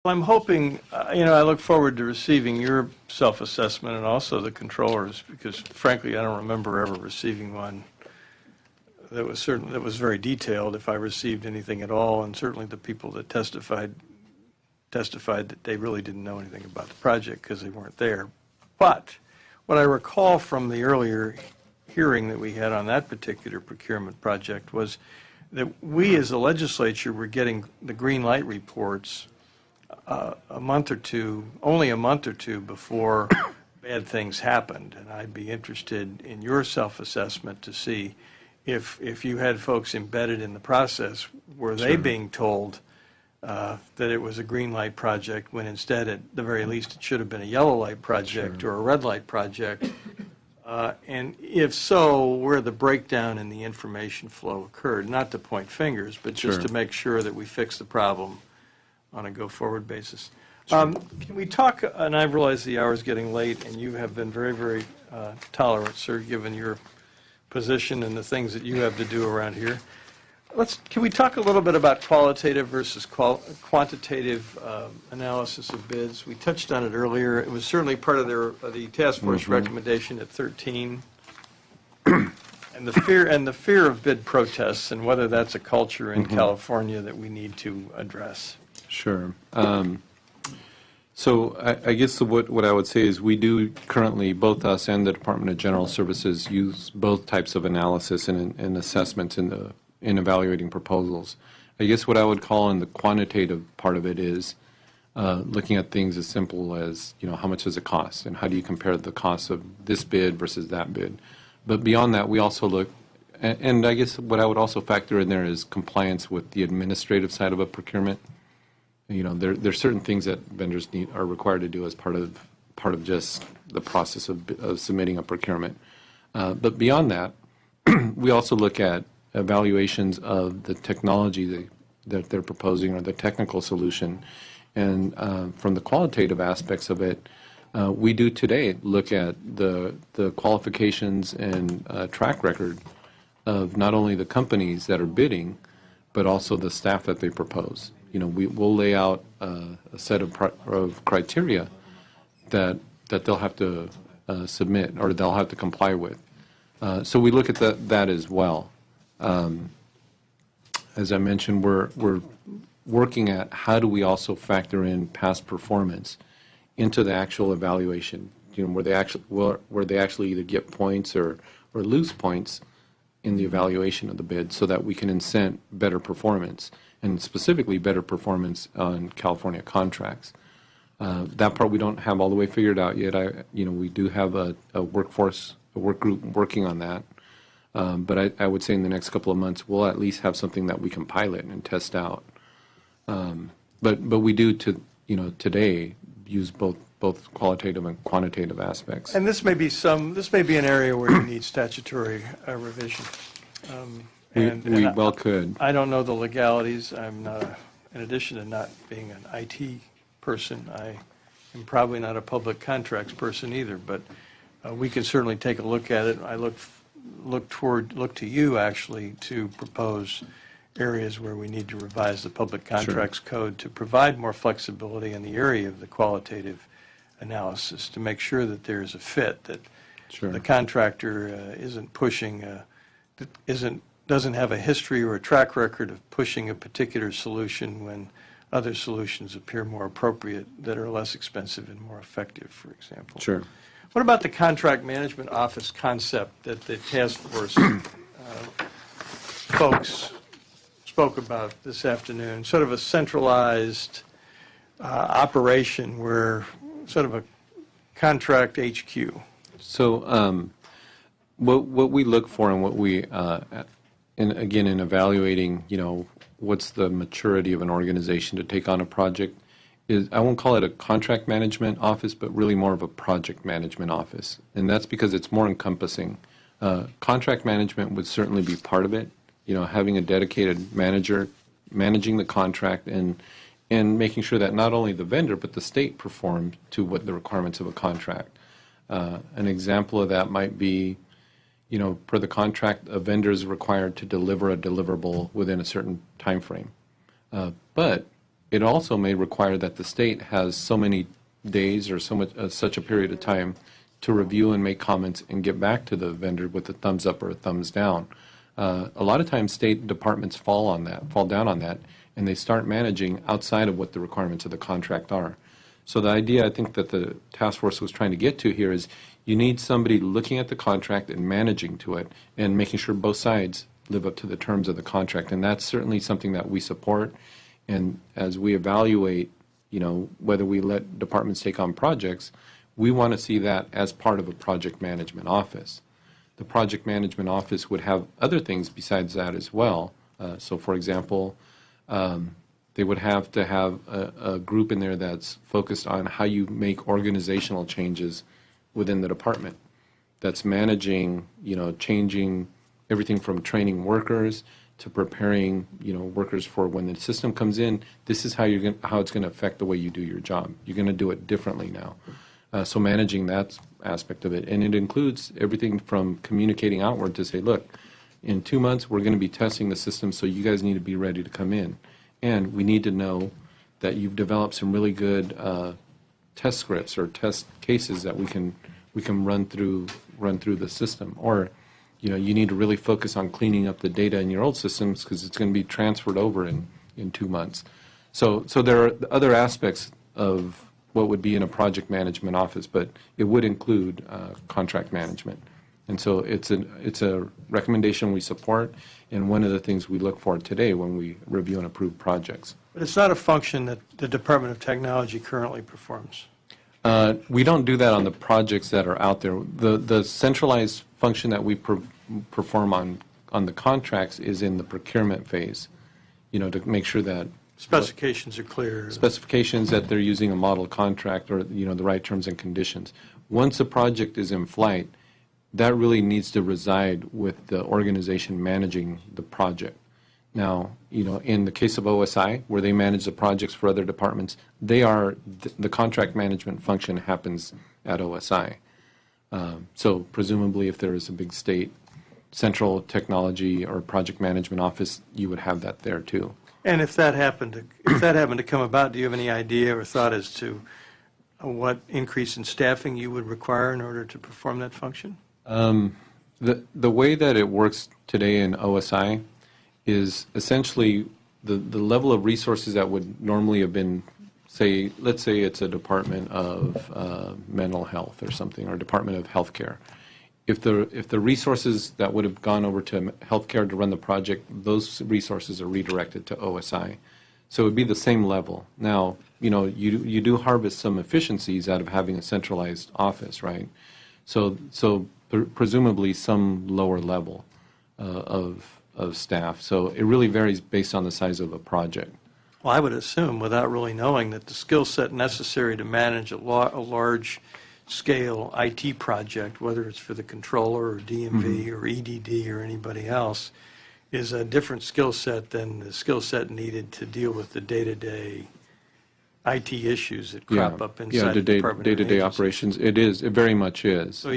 Well, I'm hoping, I look forward to receiving your self-assessment and also the controllers, because frankly, I don't remember ever receiving one that was very detailed, if I received anything at all, and certainly the people that testified that they really didn't know anything about the project because they weren't there. But what I recall from the earlier hearing that we had on that particular procurement project was that we as a legislature were getting the green light reports only a month or two before bad things happened. And I'd be interested in your self-assessment to see if you had folks embedded in the process, were they being told that it was a green light project when instead, at the very least, it should have been a yellow light project or a red light project? And if so, where the breakdown in the information flow occurred, not to point fingers, but just to make sure that we fix the problem on a go-forward basis. Can we talk, and I realize the hour is getting late, and you have been very, very tolerant, sir, given your position and the things that you have to do around here. Can we talk a little bit about qualitative versus quantitative analysis of bids? We touched on it earlier. It was certainly part of the task force recommendation at 13. And the fear of bid protests, and whether that's a culture in California that we need to address. Sure. So I guess what I would say is we do currently, both us and the Department of General Services, use both types of analysis and assessments in evaluating proposals. I guess what I would call in the quantitative part of it is looking at things as simple as, how much does it cost, and how do you compare the cost of this bid versus that bid. But beyond that, we also look, and I guess what I would also factor in there is compliance with the administrative side of a procurement. There's certain things that vendors are required to do as part of just the process of submitting a procurement. But beyond that, we also look at evaluations of the technology that they're proposing or the technical solution. And from the qualitative aspects of it, we do today look at the qualifications and track record of not only the companies that are bidding, but also the staff that they propose. We'll lay out a set of criteria that they'll have to submit or they'll have to comply with. So we look at that as well. As I mentioned, we're working at how do we also factor in past performance into the actual evaluation, where they actually either get points or lose points in the evaluation of the bid, so that we can incent better performance, and specifically better performance on California contracts. That part we don't have all the way figured out yet. We do have a work group working on that. But I would say in the next couple of months we'll at least have something that we can pilot and test out. But we do today use both qualitative and quantitative aspects. And this may be an area where you need statutory revision. We well could. I don't know the legalities. I'm not, in addition to not being an IT person, I am probably not a public contracts person either. But we can certainly take a look at it. I look to you actually to propose areas where we need to revise the public contracts code to provide more flexibility in the area of the qualitative analysis, to make sure that there's a fit, that the contractor isn't pushing, doesn't have a history or a track record of pushing a particular solution when other solutions appear more appropriate, that are less expensive and more effective, for example. Sure. What about the contract management office concept that the task force folks spoke about this afternoon? Sort of a centralized operation, where sort of a contract HQ. So what we look for and what we, in evaluating, what's the maturity of an organization to take on a project, is I won't call it a contract management office, but really more of a project management office. And that's because it's more encompassing. Contract management would certainly be part of it, having a dedicated manager managing the contract and making sure that not only the vendor but the state performed to what the requirements of a contract. An example of that might be, per the contract, a vendor is required to deliver a deliverable within a certain time frame. But it also may require that the state has so many days or such a period of time to review and make comments and get back to the vendor with a thumbs up or a thumbs down. A lot of times state departments fall down on that, and they start managing outside of what the requirements of the contract are. So the idea I think that the task force was trying to get to here is you need somebody looking at the contract and managing to it and making sure both sides live up to the terms of the contract. And that's certainly something that we support. And as we evaluate, whether we let departments take on projects, we want to see that as part of a project management office. The project management office would have other things besides that as well. So, for example, they would have to have a group in there that's focused on how you make organizational changes within the department. That's managing, changing everything from training workers to preparing, workers for when the system comes in. This is how it's going to affect the way you do your job. You're going to do it differently now. So managing that aspect of it. And it includes everything from communicating outward to say, look, in 2 months we're going to be testing the system, so you guys need to be ready to come in. And we need to know that you've developed some really good test scripts or test cases that we can run through the system. Or, you need to really focus on cleaning up the data in your old systems because it's going to be transferred over in 2 months. So there are other aspects of what would be in a project management office, but it would include contract management. And so it's a recommendation we support, and one of the things we look for today when we review and approve projects. But it's not a function that the Department of Technology currently performs. We don't do that on the projects that are out there. The centralized function that we perform on the contracts is in the procurement phase, to make sure that specifications are clear. Specifications that they're using a model contract or, the right terms and conditions. Once a project is in flight, that really needs to reside with the organization managing the project. Now, in the case of OSI, where they manage the projects for other departments, the contract management function happens at OSI. So presumably if there is a big state central technology or project management office, you would have that there too. And if that happened to come about, do you have any idea or thought as to what increase in staffing you would require in order to perform that function? The way that it works today in OSI is essentially the level of resources that would normally have been, let's say it's a Department of Mental Health or something, or Department of Healthcare. If the resources that would have gone over to healthcare to run the project, those resources are redirected to OSI. So it would be the same level. Now, you do harvest some efficiencies out of having a centralized office, right? So presumably some lower level of staff. So it really varies based on the size of a project. Well, I would assume, without really knowing, that the skill set necessary to manage a large-scale IT project, whether it's for the controller or DMV or EDD or anybody else, is a different skill set than the skill set needed to deal with the day-to-day IT issues that crop up inside the department. Day-to-day operations. It is. It very much is. So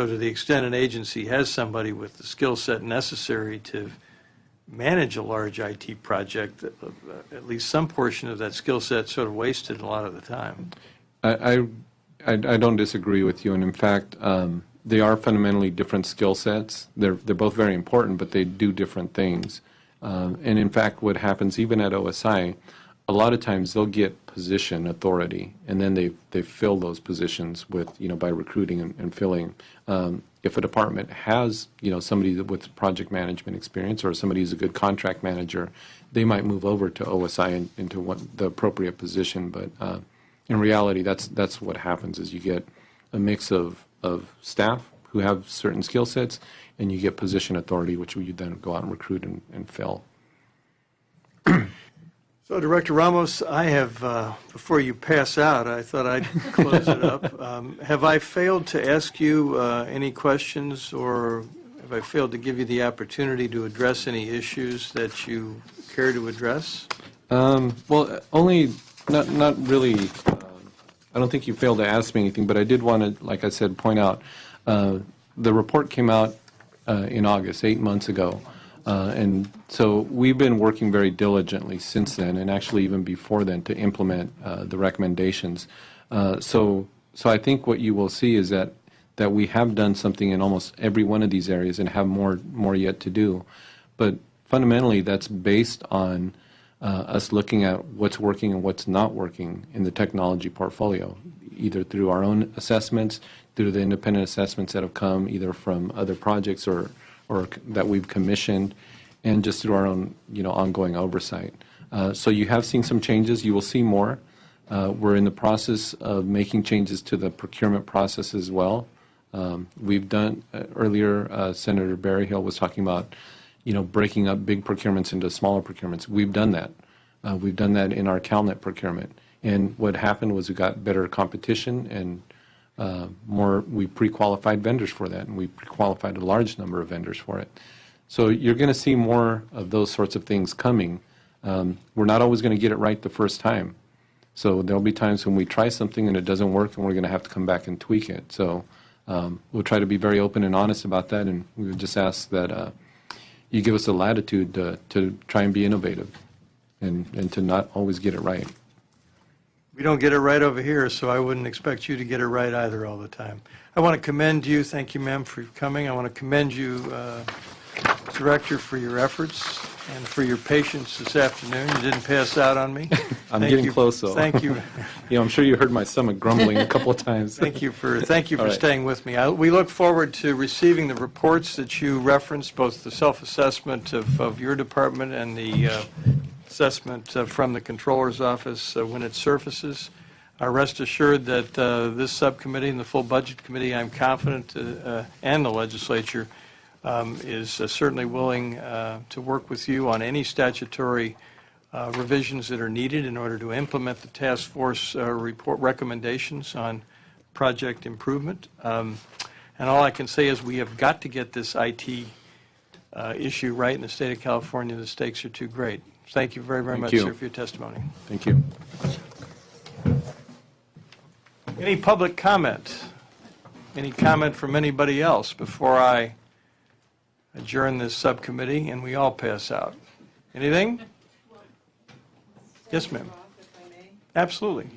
to the extent an agency has somebody with the skill set necessary to manage a large IT project, at least some portion of that skill set sort of wasted a lot of the time. I don't disagree with you, and in fact, they are fundamentally different skill sets. They're both very important, but they do different things. And in fact, what happens even at OSI, a lot of times they'll get position authority, and then they fill those positions with by recruiting and filling. If a department has somebody with project management experience or somebody who's a good contract manager, they might move over to OSI into the appropriate position. But in reality, that's what happens is you get a mix of staff who have certain skill sets, and you get position authority, which you then go out and recruit and fill. So, Director Ramos, I have, before you pass out, I thought I'd close it up. Have I failed to ask you any questions, or have I failed to give you the opportunity to address any issues that you care to address? Well, only, not really. I don't think you failed to ask me anything, but I did want to, like I said, point out the report came out in August, 8 months ago. And so we've been working very diligently since then, and actually even before then, to implement the recommendations. So I think what you will see is that we have done something in almost every one of these areas and have more yet to do. But fundamentally, that's based on us looking at what's working and what's not working in the technology portfolio, either through our own assessments, through the independent assessments that have come either from other projects or that we've commissioned, and just through our own ongoing oversight. So you have seen some changes. You will see more. We're in the process of making changes to the procurement process as well. We've done earlier. Senator Berryhill was talking about breaking up big procurements into smaller procurements. We've done that. We've done that in our CalNet procurement. And what happened was we got better competition and we pre-qualified vendors for that, and we pre-qualified a large number of vendors for it. So you're going to see more of those sorts of things coming. We're not always going to get it right the first time. So there'll be times when we try something and it doesn't work, and we're going to have to come back and tweak it. So we'll try to be very open and honest about that, and we would just ask that you give us a latitude to try and be innovative and to not always get it right. We don't get it right over here, so I wouldn't expect you to get it right either all the time. I want to commend you. Thank you, ma'am, for coming. I want to commend you, Director, for your efforts and for your patience this afternoon. You didn't pass out on me. I'm getting close, though. Thank you. I'm sure you heard my stomach grumbling a couple of times. Thank you for right. staying with me. We look forward to receiving the reports that you referenced, both the self-assessment of your department and the assessment from the Controller's Office when it surfaces. Rest assured that this subcommittee and the full Budget Committee, I'm confident, and the legislature is certainly willing to work with you on any statutory revisions that are needed in order to implement the task force report recommendations on project improvement. And all I can say is we have got to get this IT issue right in the state of California. The stakes are too great. Thank you very, very much, sir, for your testimony. Thank you. Any public comment? Any comment from anybody else before I adjourn this subcommittee and we all pass out? Anything? Yes, ma'am. Absolutely.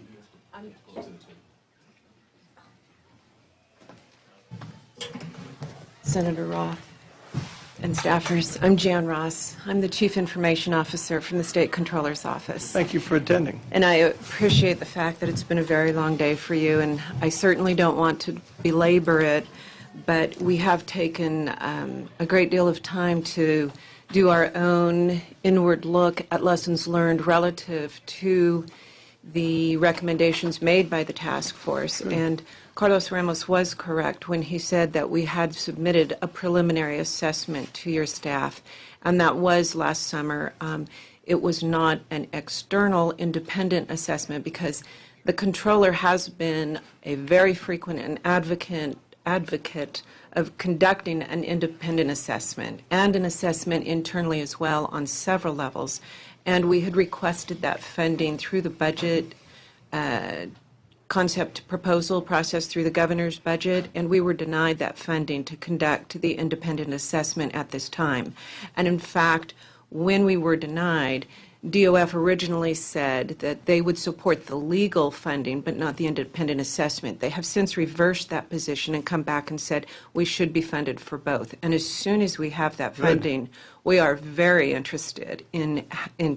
Senator Roth and staffers, I'm Jan Ross. I'm the Chief Information Officer from the State Controller's Office. Thank you for attending. And I appreciate the fact that it's been a very long day for you, and I certainly don't want to belabor it, but we have taken a great deal of time to do our own inward look at lessons learned relative to the recommendations made by the task force. And Carlos Ramos was correct when he said that we had submitted a preliminary assessment to your staff, and that was last summer. It was not an external independent assessment because the controller has been a very frequent and advocate of conducting an independent assessment and an assessment internally as well on several levels. And we had requested that funding through the budget concept proposal process through the governor's budget, and we were denied that funding to conduct the independent assessment at this time. And in fact, when we were denied, DOF originally said that they would support the legal funding but not the independent assessment. They have since reversed that position and come back and said we should be funded for both. And as soon as we have that funding, we are very interested in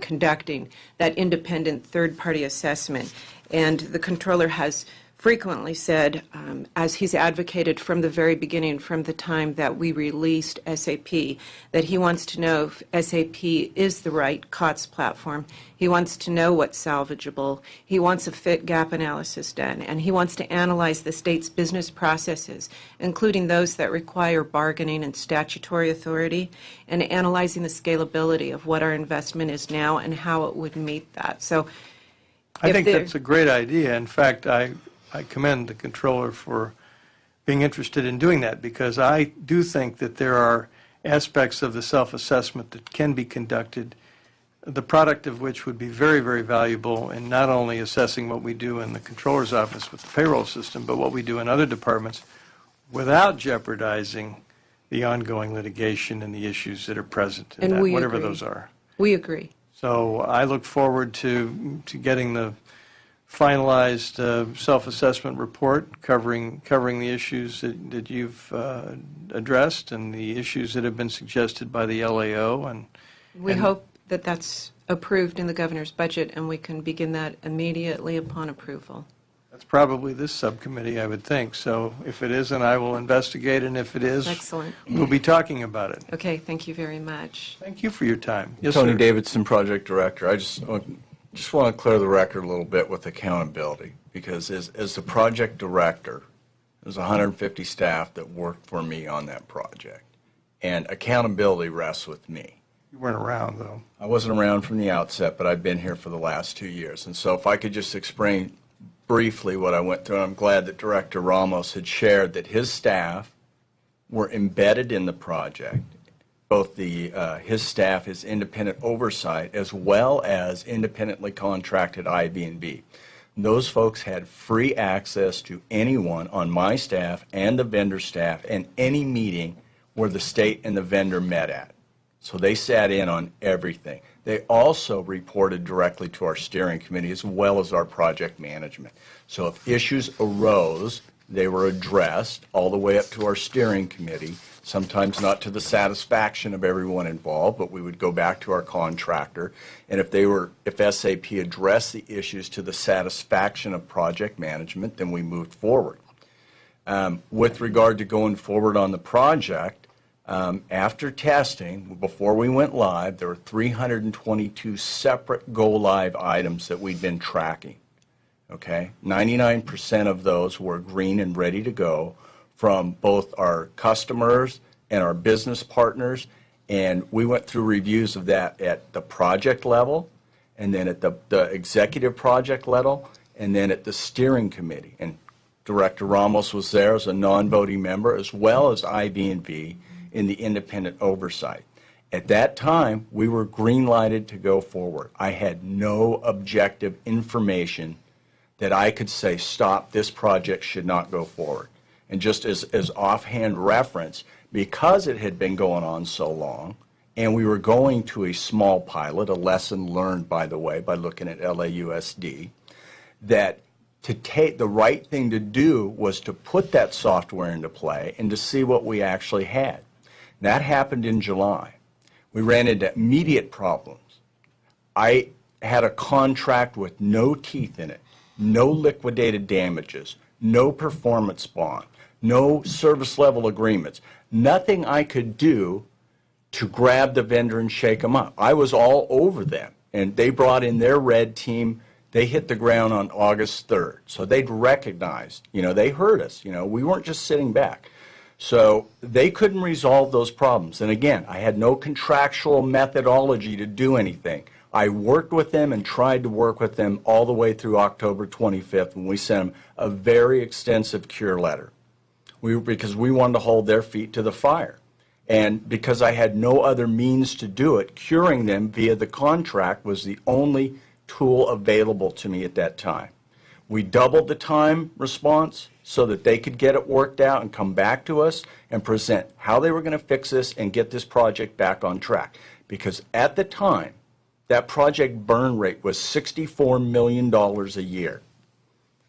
conducting that independent third-party assessment. And the controller has frequently said, as he's advocated from the very beginning, from the time that we released SAP, that he wants to know if SAP is the right COTS platform. He wants to know what's salvageable. He wants a fit gap analysis done, and he wants to analyze the state's business processes, including those that require bargaining and statutory authority, and analyzing the scalability of what our investment is now and how it would meet that. So I think that's a great idea. In fact, I commend the controller for being interested in doing that, because I do think that there are aspects of the self-assessment that can be conducted, the product of which would be very, very valuable in not only assessing what we do in the controller's office with the payroll system, but what we do in other departments without jeopardizing the ongoing litigation and the issues that are present in And that, we whatever agree. those are. We agree. So I look forward to getting the finalized self-assessment report covering the issues that you've addressed and the issues that have been suggested by the LAO. We And- hope that that's approved in the governor's budget, and we can begin that immediately upon approval. That's probably this subcommittee, I would think. So if it isn't, I will investigate, and if it is, Excellent. we'll be talking about it. Okay, thank you very much. Thank you for your time. Yes, Tony sir. Davidson, Project Director. I just want to clear the record a little bit with accountability, because as the project director, there's 150 staff that worked for me on that project, and accountability rests with me. You weren't around, though. I wasn't around from the outset, but I've been here for the last 2 years, and so if I could just explain briefly what I went through, and I'm glad that Director Ramos had shared that his staff were embedded in the project, both his staff, his independent oversight, as well as independently contracted IB&B. Those folks had free access to anyone on my staff and the vendor staff and any meeting where the state and the vendor met at. So they sat in on everything. They also reported directly to our steering committee as well as our project management. So if issues arose, they were addressed all the way up to our steering committee, sometimes not to the satisfaction of everyone involved, but we would go back to our contractor. And if SAP addressed the issues to the satisfaction of project management, then we moved forward. With regard to going forward on the project, after testing, before we went live, there were 322 separate go-live items that we'd been tracking. Okay, 99% of those were green and ready to go from both our customers and our business partners, and we went through reviews of that at the project level, and then at the executive project level, and then at the steering committee. And Director Ramos was there as a non-voting member, as well as IB&V in the independent oversight. At that time, we were green-lighted to go forward. I had no objective information that I could say, stop, this project should not go forward. And just as offhand reference, because it had been going on so long, and we were going to a small pilot, a lesson learned, by the way, by looking at LAUSD, that to take the right thing to do was to put that software into play and to see what we actually had. That happened in July. We ran into immediate problems. I had a contract with no teeth in it, no liquidated damages, no performance bond, no service level agreements, nothing I could do to grab the vendor and shake them up. I was all over them, and they brought in their red team. They hit the ground on August 3rd, so they'd recognized, they heard us, we weren't just sitting back. So they couldn't resolve those problems. And again, I had no contractual methodology to do anything. I worked with them and tried to work with them all the way through October 25th when we sent them a very extensive cure letter because we wanted to hold their feet to the fire. And because I had no other means to do it, curing them via the contract was the only tool available to me at that time. We doubled the time response so that they could get it worked out and come back to us and present how they were going to fix this and get this project back on track. Because at the time, that project burn rate was $64 million a year.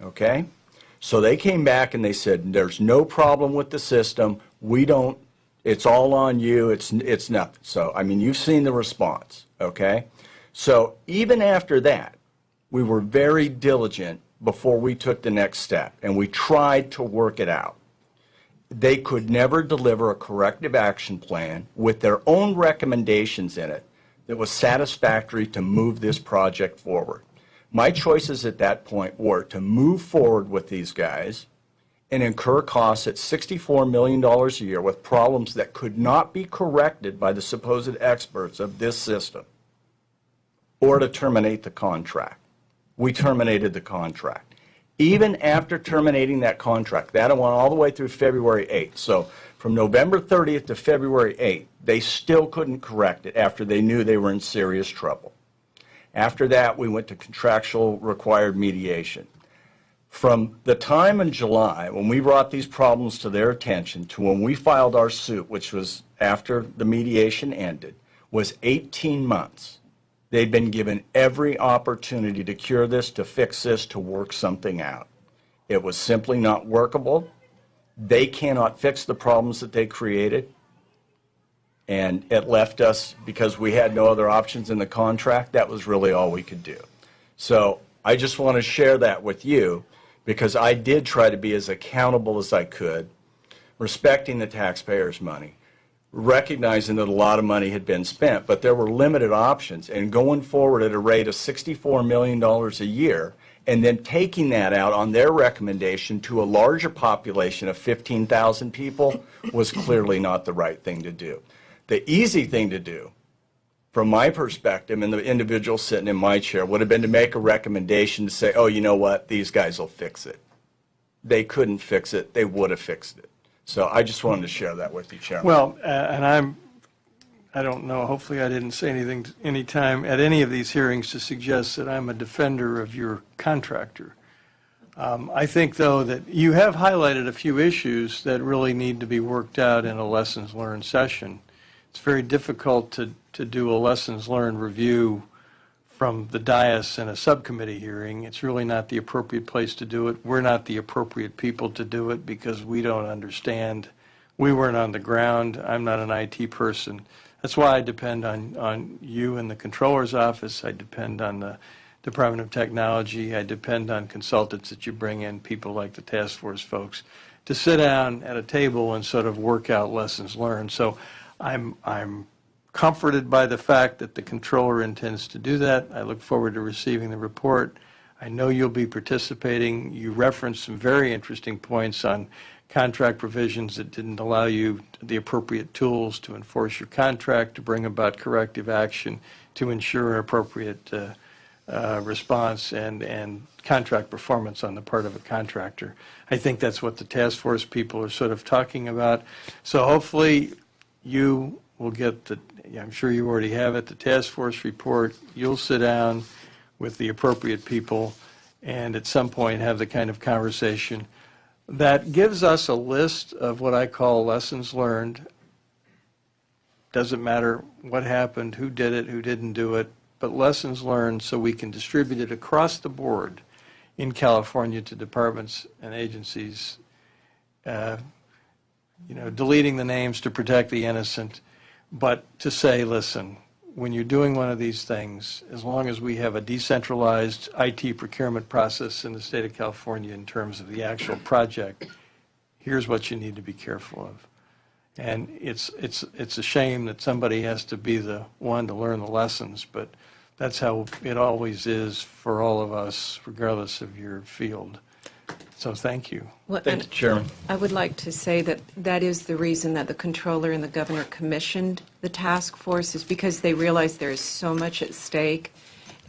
Okay? So they came back and they said, there's no problem with the system. It's all on you. It's nothing. So, you've seen the response. Okay? So even after that, we were very diligent before we took the next step, and we tried to work it out. They could never deliver a corrective action plan with their own recommendations in it that was satisfactory to move this project forward. My choices at that point were to move forward with these guys and incur costs at $64 million a year with problems that could not be corrected by the supposed experts of this system, or to terminate the contract. We terminated the contract. Even after terminating that contract, that went all the way through February 8th. So from November 30th to February 8th, they still couldn't correct it after they knew they were in serious trouble. After that, we went to contractual required mediation. From the time in July when we brought these problems to their attention to when we filed our suit, which was after the mediation ended, was 18 months. They'd been given every opportunity to cure this, to fix this, to work something out. It was simply not workable. They cannot fix the problems that they created. And it left us, because we had no other options in the contract, that was really all we could do. So I just want to share that with you, because I did try to be as accountable as I could, respecting the taxpayers' money, recognizing that a lot of money had been spent, but there were limited options, and going forward at a rate of $64 million a year, and then taking that out on their recommendation to a larger population of 15,000 people was clearly not the right thing to do. The easy thing to do, from my perspective, and the individual sitting in my chair, would have been to make a recommendation to say, oh, you know what, these guys will fix it. They couldn't fix it. They would have fixed it. So I just wanted to share that with you, Chairman. Well, and I don't know, hopefully I didn't say anything any time at any of these hearings to suggest that I'm a defender of your contractor. I think, though, that you have highlighted a few issues that really need to be worked out in a lessons learned session. It's very difficult to do a lessons learned review from the dais in a subcommittee hearing. It's really not the appropriate place to do it. We're not the appropriate people to do it because we don't understand. We weren't on the ground. I'm not an IT person. That's why I depend on you in the Controller's office. I depend on the Department of Technology. I depend on consultants that you bring in, people like the task force folks, to sit down at a table and sort of work out lessons learned. So I'm comforted by the fact that the Controller intends to do that. I look forward to receiving the report. I know you'll be participating. You referenced some very interesting points on contract provisions that didn't allow you the appropriate tools to enforce your contract, to bring about corrective action, to ensure appropriate response and contract performance on the part of a contractor. I think that's what the task force people are sort of talking about. So hopefully you will get the, I'm sure you already have it, the task force report. You'll sit down with the appropriate people and at some point have the kind of conversation that gives us a list of what I call lessons learned. Doesn't matter what happened, who did it, who didn't do it, but lessons learned so we can distribute it across the board in California to departments and agencies, deleting the names to protect the innocent, but to say, listen, when you're doing one of these things, as long as we have a decentralized IT procurement process in the state of California in terms of the actual project, here's what you need to be careful of. And it's a shame that somebody has to be the one to learn the lessons, but that's how it always is for all of us, regardless of your field. So thank you. Well, Thank you, Chairman. I would like to say that that is the reason that the Controller and the Governor commissioned the task force, is because they realize there is so much at stake,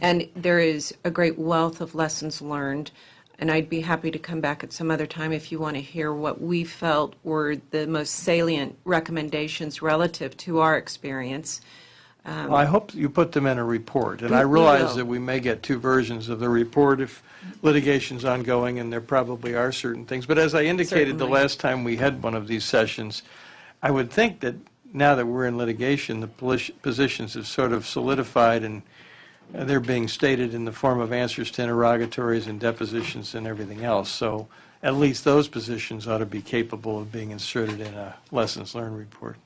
and there is a great wealth of lessons learned. And I'd be happy to come back at some other time if you want to hear what we felt were the most salient recommendations relative to our experience. Well, I hope you put them in a report, and I We realize will. that we may get two versions of the report if litigation's ongoing, and there probably are certain things. But as I indicated the Certainly. last time we had one of these sessions, I would think that now that we're in litigation, the positions have sort of solidified, and they're being stated in the form of answers to interrogatories and depositions and everything else. So at least those positions ought to be capable of being inserted in a lessons learned report.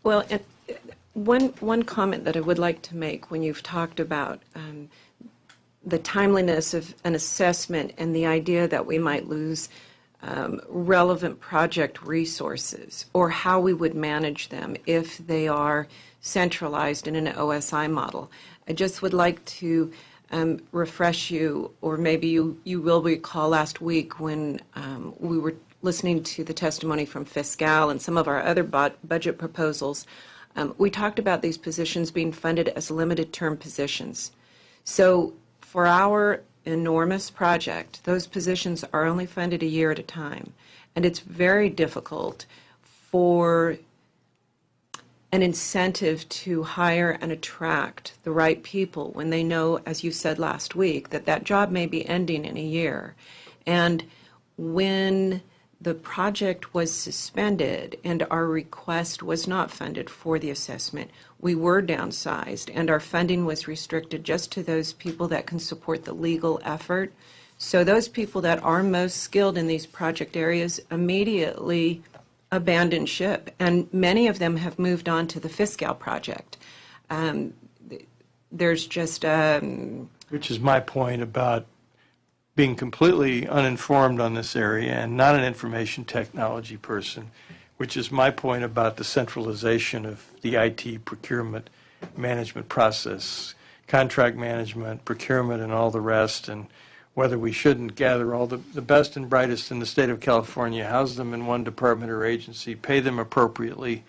Well, and one comment that I would like to make when you've talked about the timeliness of an assessment and the idea that we might lose relevant project resources, or how we would manage them if they are centralized in an OSI model. I just would like to refresh you, or maybe you will recall last week when we were listening to the testimony from Fiscal and some of our other budget proposals. We talked about these positions being funded as limited term positions. So for our enormous project, those positions are only funded a year at a time. And it's very difficult for an incentive to hire and attract the right people when they know, as you said last week, that that job may be ending in a year. And when the project was suspended and our request was not funded for the assessment, we were downsized, and our funding was restricted just to those people that can support the legal effort. So those people that are most skilled in these project areas immediately abandoned ship, and many of them have moved on to the Fiscal project. There's just Which is my point about being completely uninformed on this area and not an information technology person, which is my point about the centralization of the IT procurement management process, contract management, procurement, and all the rest, and whether we shouldn't gather all the best and brightest in the state of California, house them in one department or agency, pay them appropriately,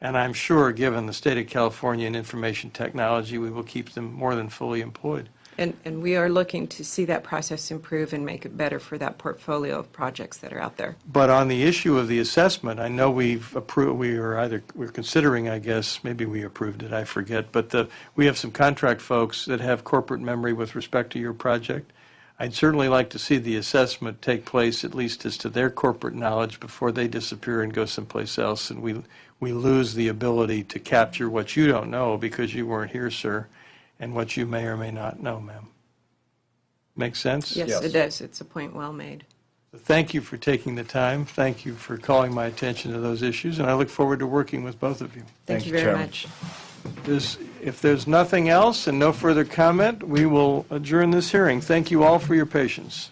and I'm sure, given the state of California and information technology, we will keep them more than fully employed. and we are looking to see that process improve and make it better for that portfolio of projects that are out there. But on the issue of the assessment, I know we've approved, we're considering, I guess, maybe we approved it, I forget, but we have some contract folks that have corporate memory with respect to your project. I'd certainly like to see the assessment take place, at least as to their corporate knowledge, before they disappear and go someplace else, and we lose the ability to capture what you don't know because you weren't here, sir, and what you may or may not know, ma'am. Make sense? Yes, Yes. it does. It's a point well made. Thank you for taking the time. Thank you for calling my attention to those issues, and I look forward to working with both of you. Thank you you, very Chairman. much. If there's nothing else and no further comment, we will adjourn this hearing. Thank you all for your patience.